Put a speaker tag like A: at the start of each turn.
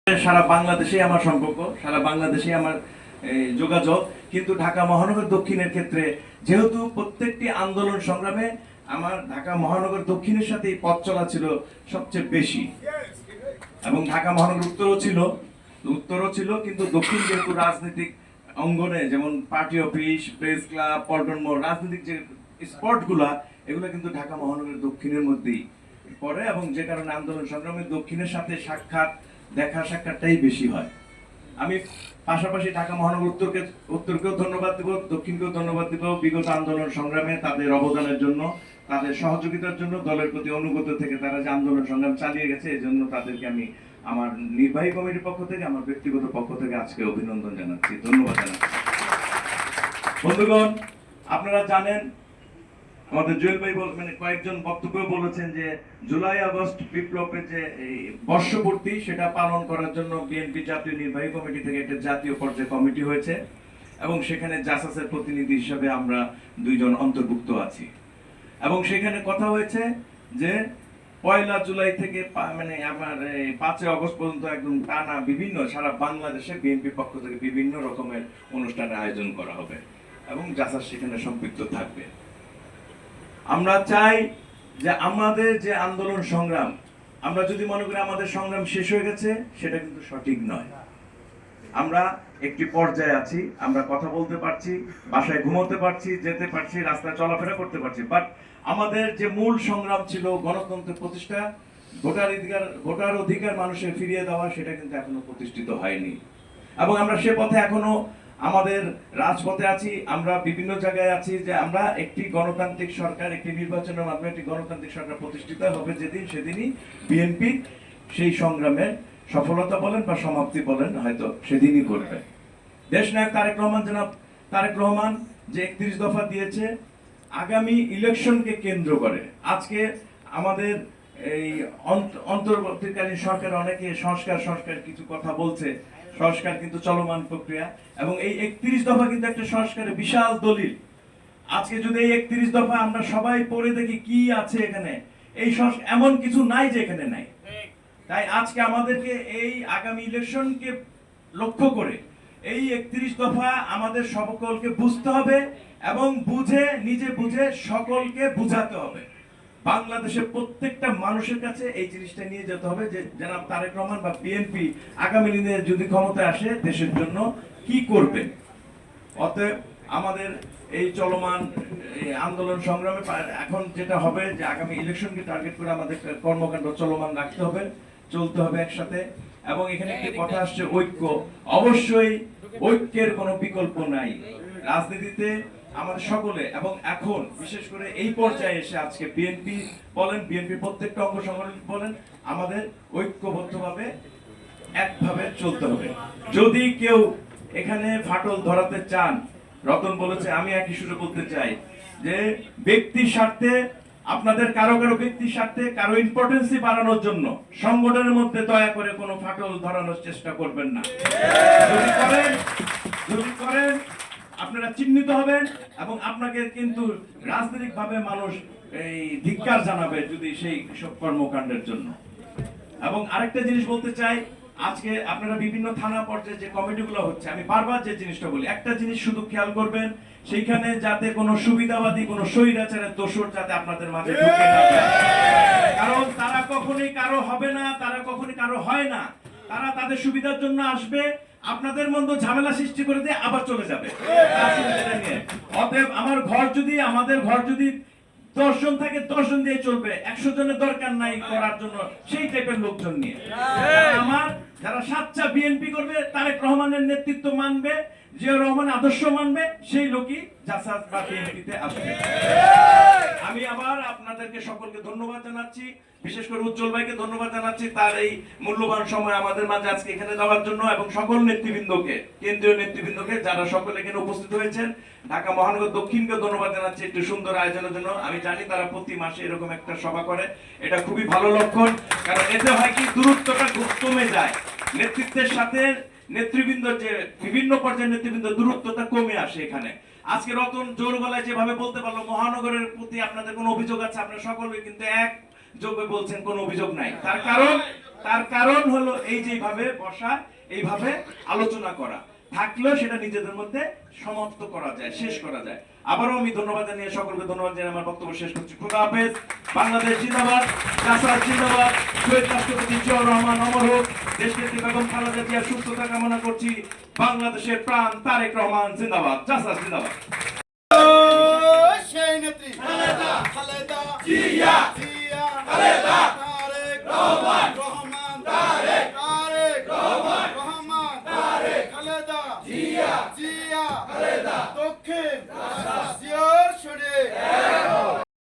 A: সারা বাংলাদেশে আমার সম্পর্ক, সারা বাংলাদেশে আমার যোগাযোগ, কিন্তু ঢাকা মহানগর দক্ষিণের ক্ষেত্রে যেহেতু প্রত্যেকটি আন্দোলন সংগ্রামে আমার ঢাকা মহানগর দক্ষিণের সাথে পথ চলা ছিল সবচেয়ে বেশি, এবং ঢাকা মহানগর উত্তরও ছিল, কিন্তু দক্ষিণ যেহেতু রাজনৈতিক অঙ্গনে যেমন party office, press club, Paltan মোড়, রাজনৈতিক যে স্পটগুলা, এগুলো কিন্তু ঢাকা মহানগরের দক্ষিণের মধ্যেই পড়ে, এবং যে কারণে আন্দোলন সংগ্রামে দক্ষিণের সাথে সাক্ষাৎটাই বেশি হয়। আমি পাশাপাশি ঢাকা মহানগর উত্তরকেও ধন্যবাদ দেব, দক্ষিণকেও ধন্যবাদ দেব বিগত আন্দোলন সংগ্রামে তাদের অবদানের জন্য, তাদের সহযোগিতার জন্য, দলের প্রতি অনুগত থেকে তারা যে আন্দোলন সংগ্রাম চালিয়ে গেছে, এই জন্য তাদেরকে আমি আমার নির্বাহী কমিটির পক্ষ থেকে, আমার ব্যক্তিগত পক্ষ থেকে আজকে অভিনন্দন জানাচ্ছি, ধন্যবাদ জানাচ্ছি। বন্ধুগণ, আপনারা জানেন আমাদের জুয়েল ভাই মানে কয়েকজন বক্তব্য বলেছেন যে জুলাই আগস্ট বিপ্লবের যে বর্ষপূর্তি সেটা পালন করার জন্য বিএনপি জাতীয় নির্বাহী কমিটি থেকে একটা জাতীয় পর্যায়ে কমিটি হয়েছে, এবং সেখানে জাসাসের প্রতিনিধি হিসেবে আমরা দুইজন অন্তর্ভুক্ত আছি, এবং সেখানে কথা হয়েছে যে 1 জুলাই থেকে মানে আমার 5 আগস্ট পর্যন্ত একদম টানা বিভিন্ন সারা বাংলাদেশে বিএনপি পক্ষ থেকে বিভিন্ন রকমের অনুষ্ঠানের আয়োজন করা হবে, এবং জাসাস সেখানে সম্পৃক্ত থাকবে। আমরা চাই যে আমাদের যে আন্দোলন সংগ্রাম, আমরা যদি মনে করি আমাদের সংগ্রাম শেষ হয়ে গেছে, সেটা কিন্তু সঠিক নয়। আমরা একটি পর্যায়ে আছি, আমরা কথা বলতে পারছি, বাসায় ঘুমোতে পারছি, যেতে পারছি, রাস্তায় চলাফেরা করতে পারছি, বাট আমাদের যে মূল সংগ্রাম ছিল গণতন্ত্র প্রতিষ্ঠা, ভোটার অধিকার মানুষের ফিরিয়ে দেওয়া, সেটা কিন্তু এখনো প্রতিষ্ঠিত হয়নি, এবং আমরা সে পথে এখনো আমাদের রাজপথে আছি, আমরা বিভিন্ন জায়গায় আছি যে আমরা একটি গণতান্ত্রিক সরকার, একটি নির্বাচনের মাধ্যমে একটি গণতান্ত্রিক সরকার প্রতিষ্ঠিত হবে যেদিন, সেদিনই বিএনপি সেই সংগ্রামের সফলতা বলেন বা সমাপ্তি বলেন হয়তো সেদিনই করবে। দেশনায়ক জনাব তারেক রহমান যে 31 দফা দিয়েছে আগামী ইলেকশনকে কেন্দ্র করে, আজকে আমাদের এই অন্তর্বর্তীকালীন সরকার অনেকে সংস্কার কিছু কথা বলছে, সংস্কার কিন্তু চলমান প্রক্রিয়া, এবং এই 31 দফা কিন্তু একটা সংস্কারের বিশাল দলিল। আজকে যদি এই 31 দফা আমরা সবাই পড়ে দেখি কি আছে এখানে, এই এমন কিছু নাই যে এখানে নাই। তাই আজকে আমাদেরকে এই আগামী ইলেকশনকে লক্ষ্য করে এই 31 দফা আমাদের সকলকে বুঝতে হবে, এবং নিজে বুঝে সকলকে বুঝাতে হবে। বাংলাদেশের প্রত্যেকটা মানুষের কাছে এই জিনিসটা নিয়ে যেতে হবে যে জনাব তারেক রহমান বা বিএনপি আগামী দিনে যদি ক্ষমতায় আসে দেশের জন্য কি করবে। অতএব আমাদের এই চলমান আন্দোলন সংগ্রামে এখন যেটা হবে যে আগামী ইলেকশনকে টার্গেট করে আমাদের কর্মকাণ্ড চলমান রাখতে হবে, চলতে হবে একসাথে। এবং এখানে একটি কথা আসছে ঐক্য, অবশ্যই ঐক্যের কোনো বিকল্প নাই রাজনীতিতে আমাদের সকলে, এবং এখন বিশেষ করে এই পর্যায়ে এসে আজকে বিএনপি বলেন, বিএনপি প্রত্যেকটা অঙ্গ সংগঠন বলেন, আমাদের ঐক্যবদ্ধভাবে একভাবে চলতে হবে। যদি কেউ এখানে ফাটল ধরাতে চান, রতন বলেছে, আমি একই সুরে বলতে চাই যে ব্যক্তির স্বার্থে, আপনাদের কারো ব্যক্তির স্বার্থে, কারো ইম্পর্টেন্সি বাড়ানোর জন্য সংগঠনের মধ্যে দয়া করে কোনো ফাটল ধরানোর চেষ্টা করবেন না। যদি করেন আপনারা চিহ্নিত হবেন, এবং আপনাকে কিন্তু রাজনৈতিকভাবে মানুষ এই ধিক্কার জানাবে যদি সেই সব কর্মকাণ্ডের জন্য। এবং আরেকটা জিনিস বলতে চাই, আজকে আপনারা বিভিন্ন থানা পর্যায়ে যে কমিটিগুলো হচ্ছে, আমি বারবার যে জিনিসটা বলি, একটা জিনিস শুধু খেয়াল করবেন, সেইখানে যাতে কোনো সুবিধাবাদী, কোনো স্বৈরাচারের দোসর যাতে আপনাদের মাঝে ঢুকে না যায়, কারণ তারা কখনোই কারো হবে না, তারা কখনোই কারো হয় না, তারা তাদের সুবিধার জন্য আসবে, আপনাদের মধ্যে ঝামেলা সৃষ্টি করে দিয়ে আবার চলে যাবে। অতএব আমাদের ঘর যদি 10 জন থাকে, 10 জন দিয়ে চলবে, 100 জনের দরকার নাই করার জন্য সেই টাইপের লোকজন নিয়ে। যারা সাচ্চা বিএনপি করবে, তারেক রহমানের নেতৃত্ব মানবে, জিয়াউর রহমান আদর্শ মানবে, সেই লোকই জাসাস বা বিএনপিতে আসবে। আমি আবার আপনাদেরকে সকলকে ধন্যবাদ জানাচ্ছি, বিশেষ করে উজ্জ্বল ভাইকে ধন্যবাদ জানাচ্ছি তার এই মূল্যবান সময় আমাদের মাঝে আজকে এখানে দেওয়ার জন্য, এবং সকল নেতৃবৃন্দকে, কেন্দ্রীয় নেতৃবৃন্দকে যারা সকল এখানে উপস্থিত হয়েছেন। ঢাকা মহানগর দক্ষিণকে ধন্যবাদ জানাচ্ছি একটু সুন্দর আয়োজনের জন্য। আমি জানি তারা প্রতি মাসে এরকম একটা সভা করে, এটা খুবই ভালো লক্ষণ, কারণ এতে হয় কি দূরত্বটা কমে যায়, নেতৃত্বের সাথে নেতৃবৃন্দ যে বিভিন্ন পর্যায়ের নেতৃবৃন্দ দূরত্বটা কমে আসে এখানে। আজকে রতন জোর গলায় যেভাবে বলতে পারলো মহানগরের প্রতি আপনাদের কোনো অভিযোগ আছে, আপনারা সকলে কিন্তু এক যোগ্য বলছেন কোনো অভিযোগ নাই। তার কারণ হলো এই যে এইভাবে বসা, এইভাবে আলোচনা করা থাকলেও সেটা নিজেদের মধ্যে সমাপ্ত করা যায়, শেষ করা যায়। আবারও আমি ধন্যবাদ জানিয়ে সকলকে ধন্যবাদ জানিয়ে আমার বক্তব্য শেষ করছি। খোদা হাফেজ। বাংলাদেশ জিন্দাবাদ, জাসাদ জিন্দাবাদ, শহীদ রাষ্ট্রপতি জিয়াউর রহমান অমর হোক, দেশনেত্রী বেগম খালেদা জিয়ার সুস্থতা কামনা করছি। বাংলাদেশের প্রাণ তারেক রহমান জিন্দাবাদ, জাসাদ জিন্দাবাদ।
B: সেই নেত্রী
C: খালেদা
B: খালেদা
C: জিয়া
B: জিয়া
C: খালেদা
B: তারেক
C: রহমান